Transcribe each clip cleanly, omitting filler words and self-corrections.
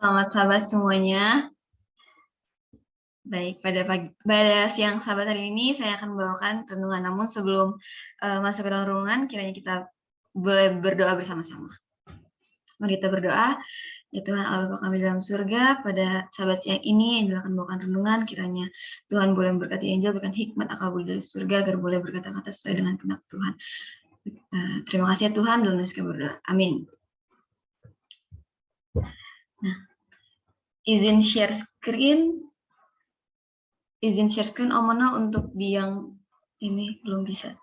Selamat sahabat semuanya. Baik, pada siang sahabat hari ini saya akan membawakan renungan. Namun sebelum masuk ke dalam renungan, kiranya kita boleh berdoa bersama-sama. Mari kita berdoa. Ya Tuhan Allah Bapa kami dalam surga, pada sahabat siang ini Angel akan membawakan renungan, kiranya Tuhan boleh memberkati Angel, berikan hikmat akal budi dari surga agar boleh berkata-kata sesuai dengan kehendak Tuhan. Terima kasih ya Tuhan, dalam nama Yesus kami berdoa. Amin. Nah, izin share screen Omona untuk di yang ini belum bisa.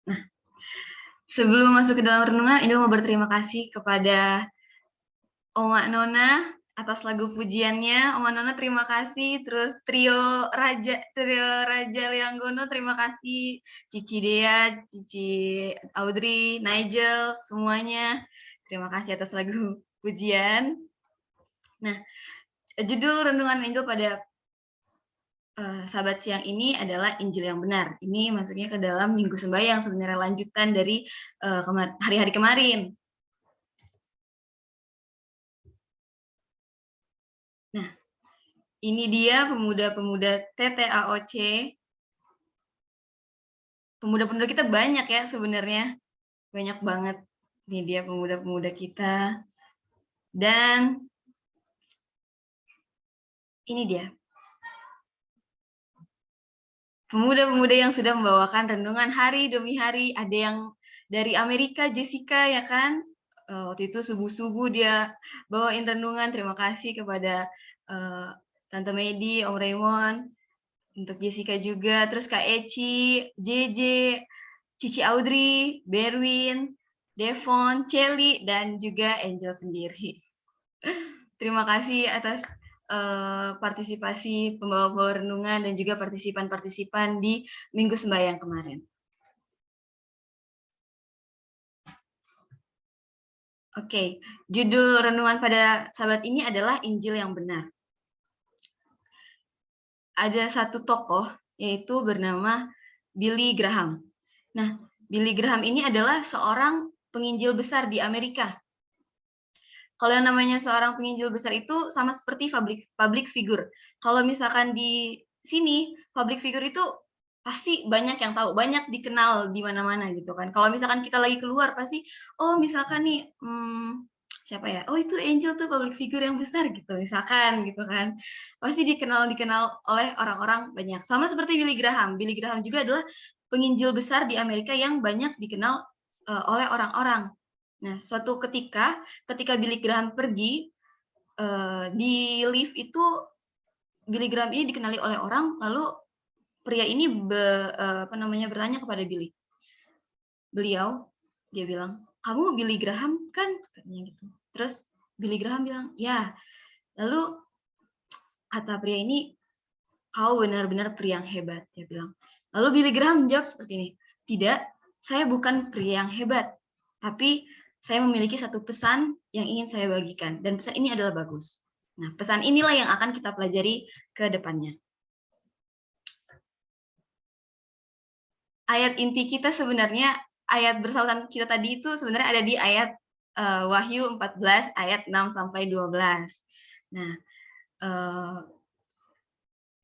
Nah, sebelum masuk ke dalam renungan, Indra mau berterima kasih kepada Oma Nona atas lagu pujiannya. Oma Nona terima kasih. Terus trio Raja Lianggono terima kasih. Cici Dea, Cici Audrey, Nigel, semuanya terima kasih atas lagu pujian. Nah, judul renungan Angel pada sahabat siang ini adalah Injil yang benar. Ini masuknya ke dalam Minggu Sembahyang, sebenarnya lanjutan dari hari-hari kemarin. Nah, ini dia pemuda-pemuda TTAOC. Pemuda-pemuda kita banyak ya sebenarnya. Banyak banget. Ini dia pemuda-pemuda kita. Dan ini dia. Pemuda-pemuda yang sudah membawakan renungan hari demi hari. Ada yang dari Amerika, Jessica ya kan? Waktu itu subuh-subuh dia bawain renungan. Terima kasih kepada Tante Medi, Om Raymond, untuk Jessica juga. Terus Kak Eci, JJ, Cici Audrey, Berwin, Devon, Celi, dan juga Angel sendiri. Terima kasih atas partisipasi pembawa renungan dan juga partisipan-partisipan di Minggu Sembahyang kemarin. Oke, judul renungan pada sahabat ini adalah Injil yang benar. Ada satu tokoh, yaitu bernama Billy Graham. Nah, Billy Graham ini adalah seorang penginjil besar di Amerika. Kalau yang namanya seorang penginjil besar itu sama seperti public figure. Kalau misalkan di sini, public figure itu pasti banyak yang tahu, banyak dikenal di mana-mana gitu kan. Kalau misalkan kita lagi keluar pasti, oh misalkan nih, siapa ya? Oh itu Angel tuh public figure yang besar gitu, misalkan gitu kan. Pasti dikenal oleh orang-orang banyak. Sama seperti Billy Graham. Billy Graham juga adalah penginjil besar di Amerika yang banyak dikenal oleh orang-orang. Nah, suatu ketika Billy Graham pergi di lift itu, Billy Graham ini dikenali oleh orang, lalu pria ini bertanya kepada Billy. Dia bilang, kamu Billy Graham kan? Katanya gitu. Terus Billy Graham bilang, ya. Lalu kata pria ini, kau benar-benar pria yang hebat, dia bilang. Lalu Billy Graham jawab seperti ini, tidak, saya bukan pria yang hebat, tapi saya memiliki satu pesan yang ingin saya bagikan, dan pesan ini adalah bagus. Nah, pesan inilah yang akan kita pelajari ke depannya. Ayat inti kita sebenarnya, ayat bersautan kita tadi itu sebenarnya ada di ayat Wahyu 14 ayat 6 sampai 12. Nah,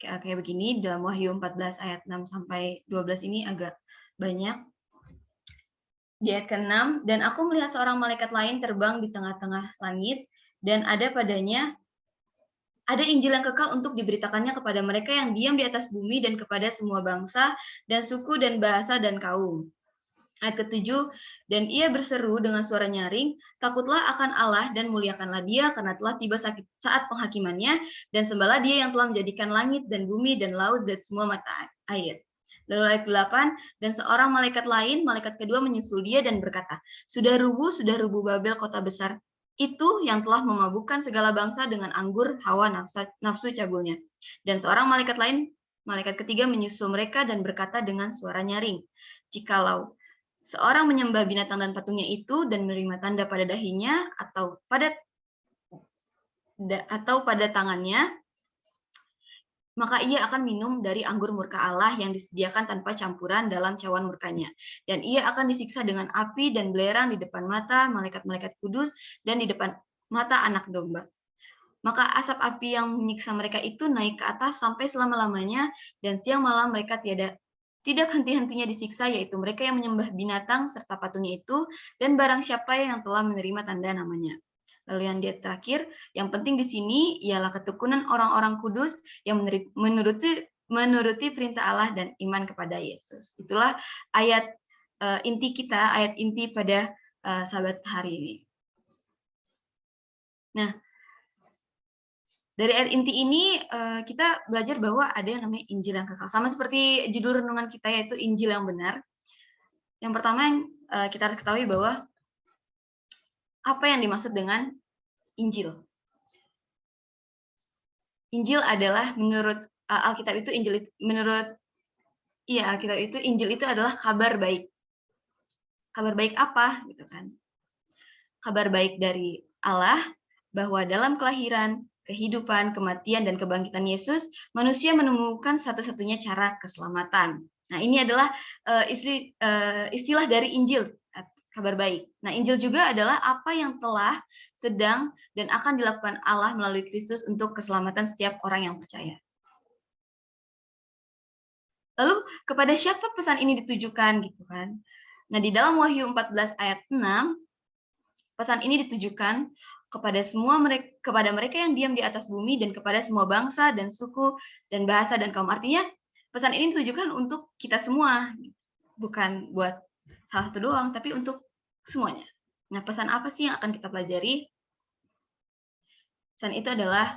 kayak begini, dalam Wahyu 14 ayat 6 sampai 12 ini agak banyak. Di ayat ke-6, dan aku melihat seorang malaikat lain terbang di tengah-tengah langit, dan ada padanya ada Injil yang kekal untuk diberitakannya kepada mereka yang diam di atas bumi dan kepada semua bangsa dan suku dan bahasa dan kaum. Ayat ke-7, dan ia berseru dengan suara nyaring, takutlah akan Allah dan muliakanlah dia karena telah tiba saat penghakimannya, dan sembahlah dia yang telah menjadikan langit dan bumi dan laut dan semua mata air. Lalu ayat 8, dan seorang malaikat lain, malaikat kedua menyusul dia dan berkata, sudah rubuh Babel kota besar itu yang telah memabukkan segala bangsa dengan anggur hawa nafsu cabulnya. Dan seorang malaikat lain, malaikat ketiga menyusul mereka dan berkata dengan suara nyaring, jikalau seorang menyembah binatang dan patungnya itu dan menerima tanda pada dahinya atau pada tangannya, maka ia akan minum dari anggur murka Allah yang disediakan tanpa campuran dalam cawan murkanya. Dan ia akan disiksa dengan api dan belerang di depan mata malaikat-malaikat kudus dan di depan mata anak domba. Maka asap api yang menyiksa mereka itu naik ke atas sampai selama-lamanya, dan siang malam mereka tidak henti-hentinya disiksa, yaitu mereka yang menyembah binatang serta patungnya itu, dan barang siapa yang telah menerima tanda namanya. Lalu yang terakhir, yang penting di sini ialah ketekunan orang-orang kudus yang menuruti perintah Allah dan iman kepada Yesus. Itulah ayat inti kita, ayat inti pada Sabat hari ini. Nah, dari ayat inti ini kita belajar bahwa ada yang namanya Injil yang kekal. Sama seperti judul renungan kita, yaitu Injil yang benar. Yang pertama yang kita harus ketahui bahwa apa yang dimaksud dengan Injil. Injil adalah menurut Alkitab itu Alkitab itu Injil itu adalah kabar baik. Kabar baik apa gitu kan? Kabar baik dari Allah bahwa dalam kelahiran, kehidupan, kematian, dan kebangkitan Yesus, manusia menemukan satu-satunya cara keselamatan. Nah, ini adalah istilah dari Injil, kabar baik. Nah, Injil juga adalah apa yang telah, sedang, dan akan dilakukan Allah melalui Kristus untuk keselamatan setiap orang yang percaya. Lalu, kepada siapa pesan ini ditujukan gitu kan? Nah, di dalam Wahyu 14 ayat 6, pesan ini ditujukan kepada mereka yang diam di atas bumi dan kepada semua bangsa dan suku dan bahasa dan kaum. Artinya pesan ini ditujukan untuk kita semua, bukan buat salah satu doang, tapi untuk semuanya. Nah, pesan apa sih yang akan kita pelajari? Pesan itu adalah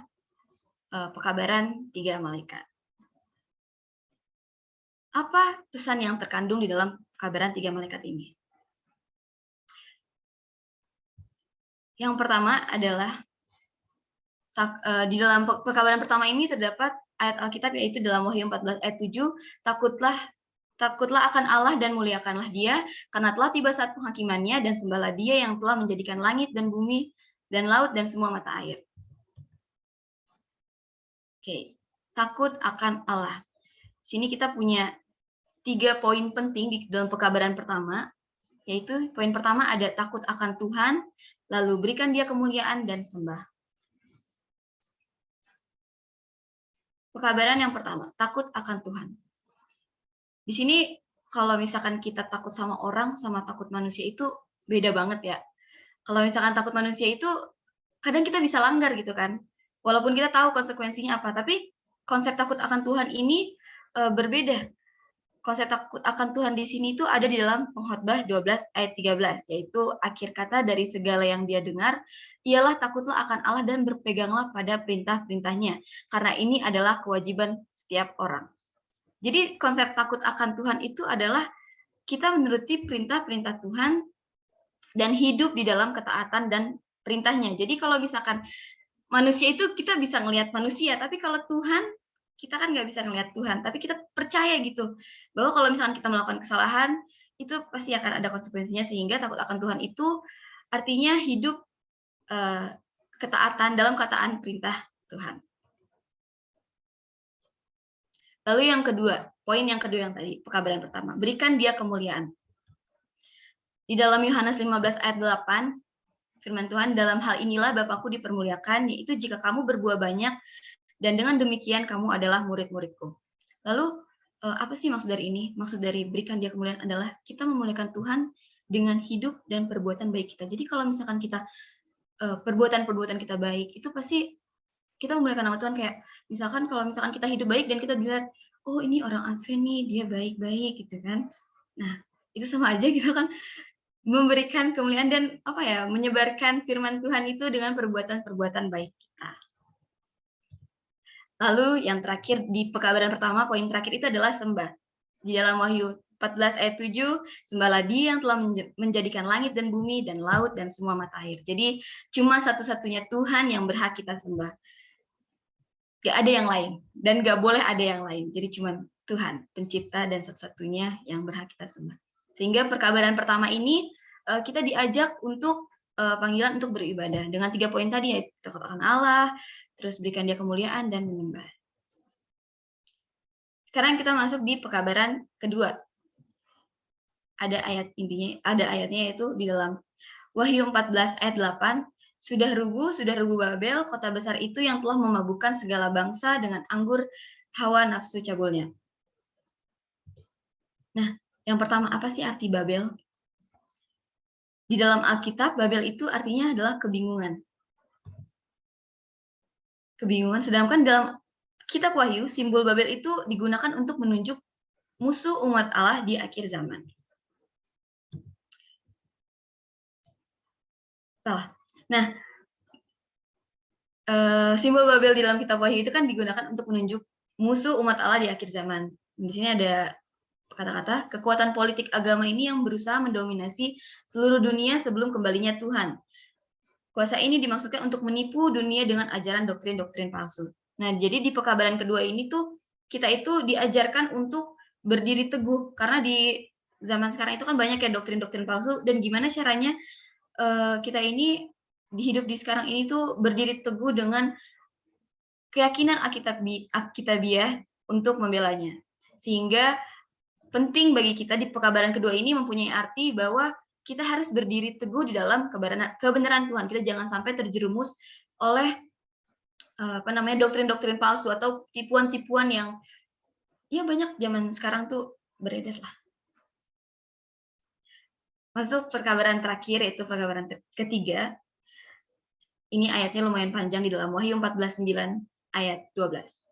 pekabaran 3 malaikat. Apa pesan yang terkandung di dalam pekabaran 3 malaikat ini? Yang pertama adalah di dalam pekabaran pertama ini terdapat ayat Alkitab, yaitu dalam Wahyu 14 ayat 7, takutlah akan Allah dan muliakanlah Dia, karena telah tiba saat penghakimannya, dan sembahlah Dia yang telah menjadikan langit dan bumi dan laut dan semua mata air. Oke, takut akan Allah. Sini kita punya 3 poin penting di dalam pekabaran pertama, yaitu poin pertama ada takut akan Tuhan, lalu berikan Dia kemuliaan dan sembah. Pekabaran yang pertama, takut akan Tuhan. Di sini kalau misalkan kita takut sama orang sama takut manusia itu beda banget ya. Kalau misalkan takut manusia itu kadang kita bisa langgar gitu kan. Walaupun kita tahu konsekuensinya apa, tapi konsep takut akan Tuhan ini berbeda. Konsep takut akan Tuhan di sini itu ada di dalam Pengkhotbah 12 ayat 13, yaitu akhir kata dari segala yang dia dengar ialah takutlah akan Allah dan berpeganglah pada perintah-perintahnya, karena ini adalah kewajiban setiap orang. Jadi konsep takut akan Tuhan itu adalah kita menuruti perintah-perintah Tuhan dan hidup di dalam ketaatan dan perintahnya. Jadi kalau misalkan manusia itu kita bisa ngelihat manusia, tapi kalau Tuhan kita kan nggak bisa ngelihat Tuhan, tapi kita percaya gitu bahwa kalau misalkan kita melakukan kesalahan itu pasti akan ada konsekuensinya, sehingga takut akan Tuhan itu artinya hidup ketaatan dalam ketaatan perintah Tuhan. Lalu yang kedua, poin yang kedua yang tadi, pekabaran pertama, berikan Dia kemuliaan. Di dalam Yohanes 15 ayat 8, firman Tuhan, dalam hal inilah Bapakku dipermuliakan, yaitu jika kamu berbuah banyak, dan dengan demikian kamu adalah murid-muridku. Lalu, apa sih maksud dari ini? Maksud dari berikan Dia kemuliaan adalah kita memuliakan Tuhan dengan hidup dan perbuatan baik kita. Jadi kalau misalkan kita perbuatan-perbuatan kita baik, itu pasti kita memuliakan nama Tuhan. Kayak misalkan kalau misalkan kita hidup baik dan kita dilihat, oh ini orang Advent nih, dia baik-baik gitu kan. Nah, itu sama aja gitu kan, memberikan kemuliaan dan menyebarkan firman Tuhan itu dengan perbuatan-perbuatan baik kita. Lalu yang terakhir di pekabaran pertama, poin terakhir itu adalah sembah. Di dalam Wahyu 14 ayat 7, sembahlah Dia yang telah menjadikan langit dan bumi dan laut dan semua mata air. Jadi cuma satu-satunya Tuhan yang berhak kita sembah. Gak ada yang lain dan gak boleh ada yang lain. Jadi cuma Tuhan, pencipta dan satu-satunya yang berhak kita sembah. Sehingga perkabaran pertama ini kita diajak untuk panggilan untuk beribadah dengan 3 poin tadi, yaitu katakan Allah, terus berikan Dia kemuliaan dan menyembah. Sekarang kita masuk di pekabaran kedua. Ada ayatnya yaitu di dalam Wahyu 14 ayat 8, sudah rubuh Babel, kota besar itu yang telah memabukkan segala bangsa dengan anggur hawa nafsu cabulnya. Nah, yang pertama, apa sih arti Babel? Di dalam Alkitab, Babel itu artinya adalah kebingungan. Kebingungan, sedangkan dalam kitab Wahyu, simbol Babel itu digunakan untuk menunjuk musuh umat Allah di akhir zaman. Salah. Nah, simbol Babel di dalam kitab Wahyu itu kan digunakan untuk menunjuk musuh umat Allah di akhir zaman. Di sini ada kata-kata, kekuatan politik agama ini yang berusaha mendominasi seluruh dunia sebelum kembalinya Tuhan. Kuasa ini dimaksudkan untuk menipu dunia dengan ajaran doktrin-doktrin palsu. Nah, jadi di pekabaran kedua ini tuh, kita itu diajarkan untuk berdiri teguh. Karena di zaman sekarang itu kan banyak ya doktrin-doktrin palsu, dan gimana caranya kita ini hidup di sekarang ini tuh berdiri teguh dengan keyakinan Alkitabiah untuk membelanya. Sehingga penting bagi kita di pekabaran kedua ini mempunyai arti bahwa kita harus berdiri teguh di dalam kebenaran Tuhan. Kita jangan sampai terjerumus oleh doktrin-doktrin palsu atau tipuan-tipuan yang ya banyak zaman sekarang tuh beredar lah. Masuk perkabaran terakhir, yaitu perkabaran ketiga. Ini ayatnya lumayan panjang di dalam Wahyu 14:9 ayat 12.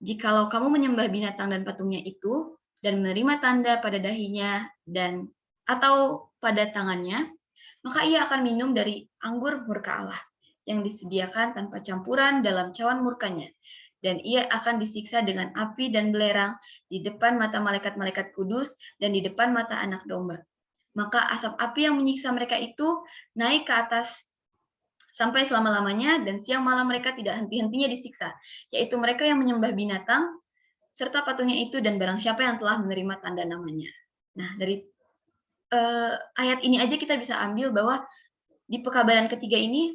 Jikalau kamu menyembah binatang dan patungnya itu, dan menerima tanda pada dahinya dan atau pada tangannya, maka ia akan minum dari anggur murka Allah, yang disediakan tanpa campuran dalam cawan murkanya, dan ia akan disiksa dengan api dan belerang di depan mata malaikat-malaikat kudus dan di depan mata anak domba. Maka asap api yang menyiksa mereka itu naik ke atas sampai selama-lamanya, dan siang malam mereka tidak henti-hentinya disiksa, yaitu mereka yang menyembah binatang, serta patungnya itu, dan barang siapa yang telah menerima tanda namanya. Nah, dari ayat ini aja kita bisa ambil bahwa di pekabaran ketiga ini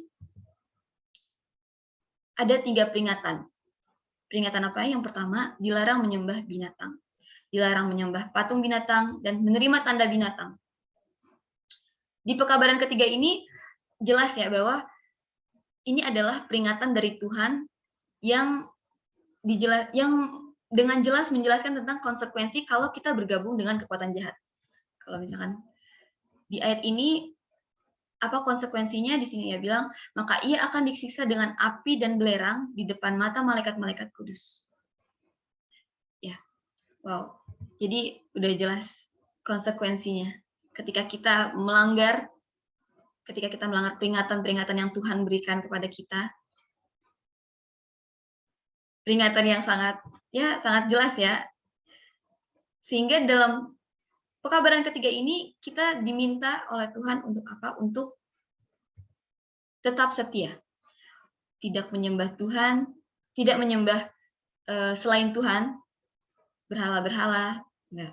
ada 3 peringatan. Peringatan apa? Yang pertama, dilarang menyembah binatang. Dilarang menyembah patung binatang dan menerima tanda binatang. Di pekabaran ketiga ini jelas ya bahwa ini adalah peringatan dari Tuhan yang dengan jelas menjelaskan tentang konsekuensi kalau kita bergabung dengan kekuatan jahat. Kalau misalkan di ayat ini, apa konsekuensinya? Di sini ya bilang, maka ia akan disiksa dengan api dan belerang di depan mata malaikat-malaikat kudus. Ya, wow. Jadi udah jelas konsekuensinya ketika kita melanggar peringatan-peringatan yang Tuhan berikan kepada kita. Peringatan yang sangat jelas ya. Sehingga dalam pekabaran ketiga ini kita diminta oleh Tuhan untuk apa? Untuk tetap setia. Tidak menyembah Tuhan, tidak menyembah selain Tuhan, berhala-berhala. Nah,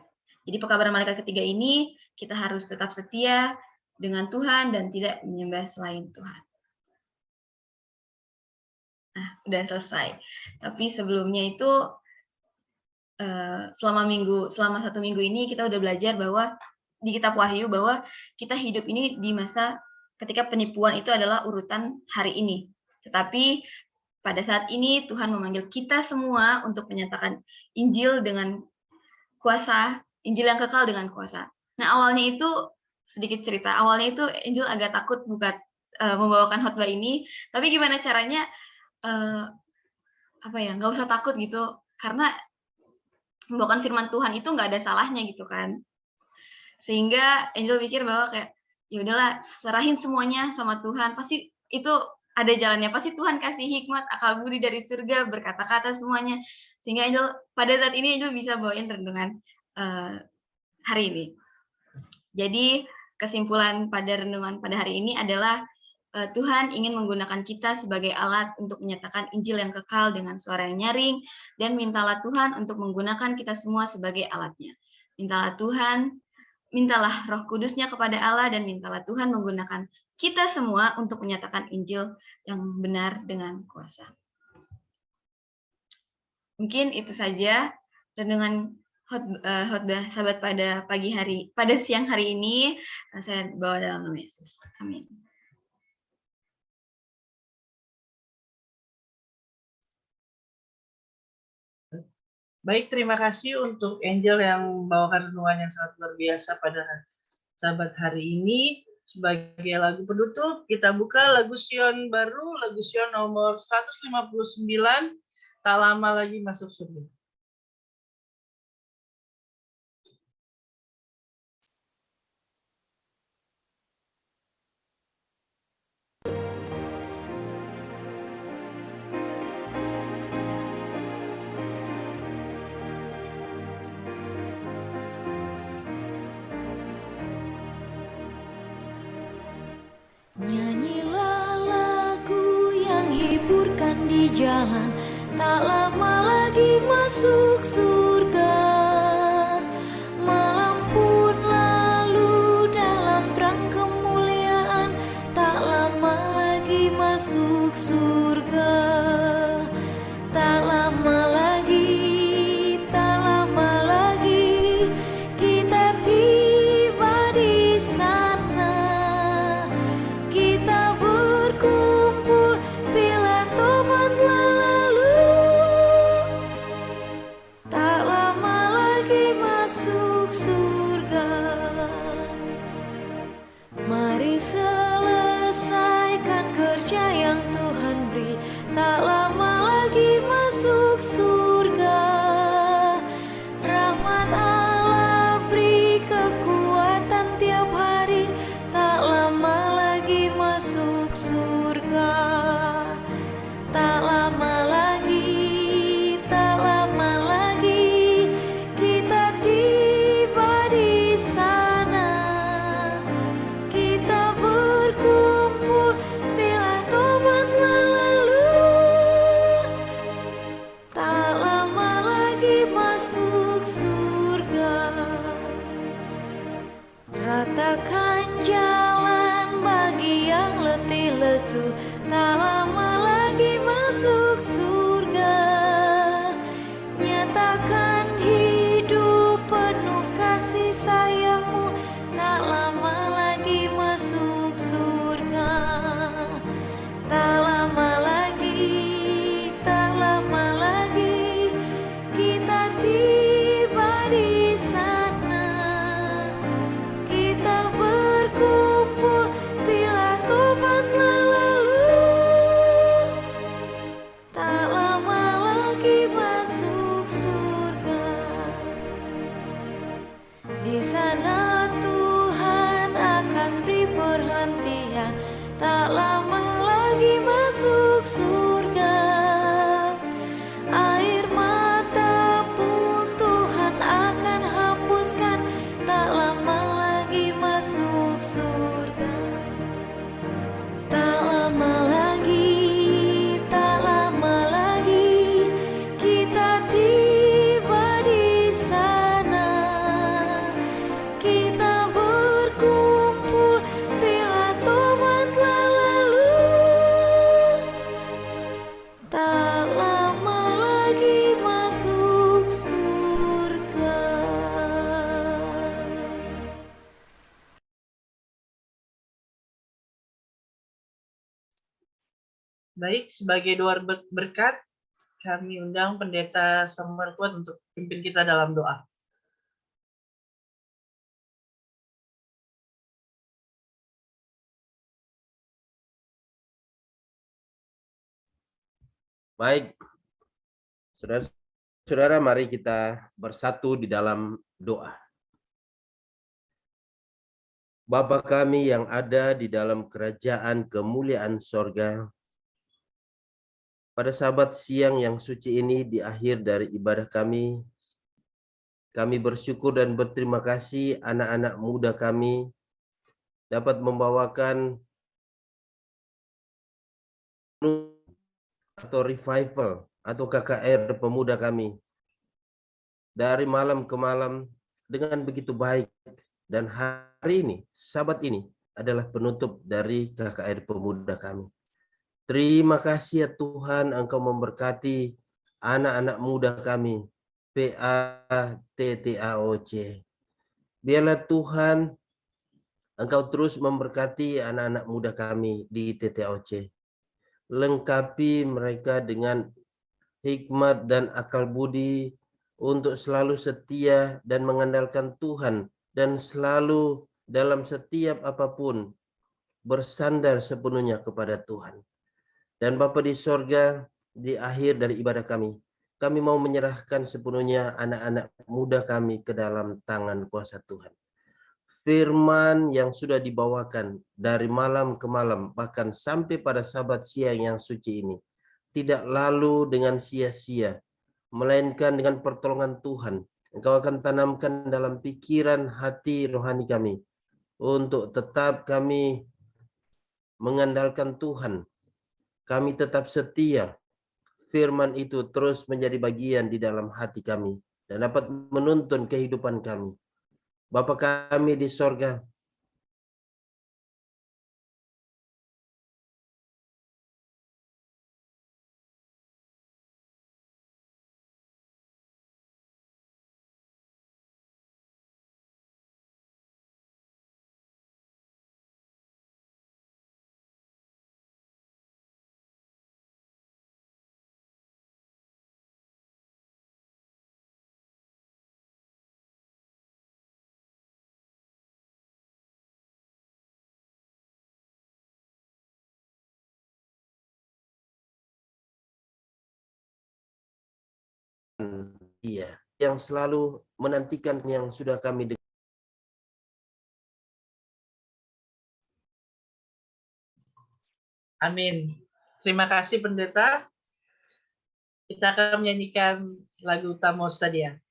jadi pekabaran malaikat ketiga ini kita harus tetap setia dengan Tuhan dan tidak menyembah selain Tuhan. Nah, udah selesai. Tapi sebelumnya itu selama 1 minggu ini kita udah belajar bahwa di kitab Wahyu bahwa kita hidup ini di masa ketika penipuan itu adalah urutan hari ini. Tetapi pada saat ini Tuhan memanggil kita semua untuk menyatakan Injil dengan kuasa, Injil yang kekal dengan kuasa. Nah, awalnya itu sedikit cerita. Awalnya itu Angel agak takut membawakan khotbah ini, tapi gimana caranya nggak usah takut gitu, karena membawakan firman Tuhan itu nggak ada salahnya gitu kan. Sehingga Angel pikir bahwa kayak ya udahlah, serahin semuanya sama Tuhan, pasti itu ada jalannya, pasti Tuhan kasih hikmat akal budi dari surga, berkata-kata semuanya. Sehingga Angel pada saat ini Angel bisa bawain renungan hari ini. Jadi kesimpulan pada renungan pada hari ini adalah Tuhan ingin menggunakan kita sebagai alat untuk menyatakan Injil yang kekal dengan suara yang nyaring, dan mintalah Tuhan untuk menggunakan kita semua sebagai alatnya. Mintalah Tuhan, mintalah Roh Kudus-Nya kepada Allah, dan mintalah Tuhan menggunakan kita semua untuk menyatakan Injil yang benar dengan kuasa. Mungkin itu saja renungan khotbah sahabat pada siang hari ini. Saya bawa dalam nama Yesus. Amin. Baik, terima kasih untuk Angel yang membawakan renungan yang sangat luar biasa pada sahabat hari ini. Sebagai lagu penutup, kita buka lagu Sion baru, lagu Sion nomor 159, Tak Lama Lagi Masuk Surga. Nyanyilah lagu yang hiburkan di jalan, tak lama lagi masuk surga. Malam pun lalu dalam terang kemuliaan, tak lama lagi masuk surga. Tak lama lagi, tak lama lagi kita tiba di sana. Kita berkumpul bila tobat lalu. Tak lama lagi masuk surga. Mari selesaikan kerja yang Tuhan beri. Tak lama lagi masuk surga. Rahmat Allah beri kekuatan tiap hari. Tak lama lagi masuk surga. Tak lama lagi, tak lama lagi kita tiba di sana. Kita berkumpul bila tobat lalu. Tak lama lagi masuk surga. Ratakan jalan bagi yang letih lesu. Tak lama lagi masuk surga. Nyatakan hidup penuh kasih sayang-Mu. Tak lama lagi masuk surga. Tak lama lagi, tak lama lagi kita tiba di sana. Kita berkumpul bila tobat lalu. Tak lama lagi masuk surga. Di sana Tuhan akan beri perhentian. Tak lama lagi masuk surga. Air mata pun Tuhan akan hapuskan. Tak lama lagi masuk surga. Tak lama lagi, tak lama lagi kita tiba di sana. Kita berkumpul bila tobat lalu. Tak lama lagi masuk surga. Baik, sebagai doa berkat, kami undang Pendeta Samuel Kuat untuk pimpin kita dalam doa. Baik, saudara-saudara, mari kita bersatu di dalam doa. Bapa kami yang ada di dalam kerajaan kemuliaan sorga, pada sabat siang yang suci ini di akhir dari ibadah kami bersyukur dan berterima kasih anak-anak muda kami dapat membawakan atau revival atau KKR pemuda kami dari malam ke malam, dengan begitu baik. Dan hari ini, Sabat ini adalah penutup dari KKR Pemuda kami. Terima kasih ya Tuhan, Engkau memberkati anak-anak muda kami, PATTAOC. Biarlah Tuhan, Engkau terus memberkati anak-anak muda kami di TTAOC. Lengkapi mereka dengan hikmat dan akal budi untuk selalu setia dan mengandalkan Tuhan, dan selalu dalam setiap apapun bersandar sepenuhnya kepada Tuhan. Dan Bapa di sorga, di akhir dari ibadah kami mau menyerahkan sepenuhnya anak-anak muda kami ke dalam tangan kuasa Tuhan. Firman yang sudah dibawakan dari malam ke malam, bahkan sampai pada Sabat siang yang suci ini, tidak lalu dengan sia-sia, melainkan dengan pertolongan Tuhan. Engkau akan tanamkan dalam pikiran hati rohani kami, untuk tetap kami mengandalkan Tuhan. Kami tetap setia. Firman itu terus menjadi bagian di dalam hati kami dan dapat menuntun kehidupan kami. Bapa kami di sorga, Dia yang selalu menantikan yang sudah kami dengar. Amin. Terima kasih Pendeta. Kita akan menyanyikan lagu Tamos Sadia.